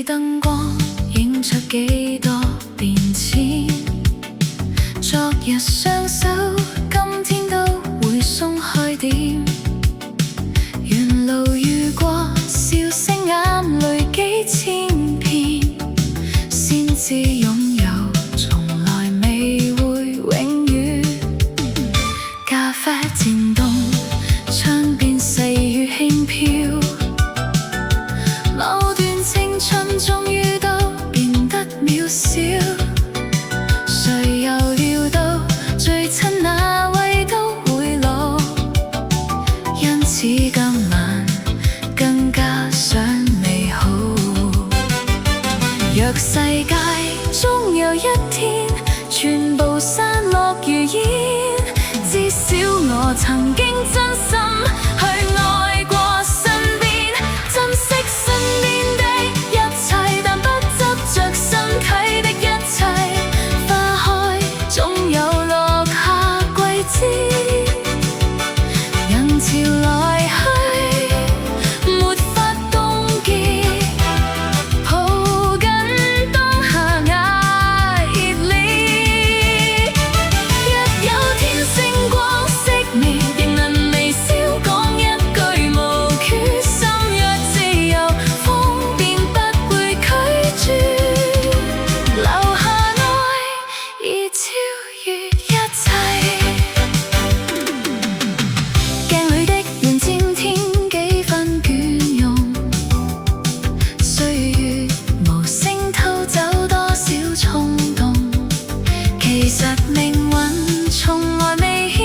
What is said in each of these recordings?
似燈光映着幾多變遷，昨日雙手，今天都會鬆開點。沿路遇過笑聲眼淚幾千遍，先知擁有從來未會永遠。咖啡漸凍，窗邊細雨輕飄，某段青春終於都變得渺小。誰又料到最親那位都會老，因此今晚更加想美好。若世界終有一天全部散落如煙，至少我曾經真心去愛過身邊，珍惜身邊的一切，但不執着身體的一切。花開總有落下季節，人潮來去沒法凍結，抱緊當下愛熱烈。若有天星光熄滅，仍能微笑講一句無缺心。若自由風便不會拒絕，留下愛已超越一切。鏡裏的人漸添幾分倦容，歲月無聲偷走多少衝動。其實命運從來未欠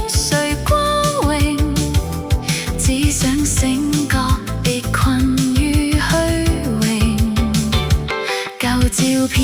誰光榮，只想醒覺別困於虛榮。舊照片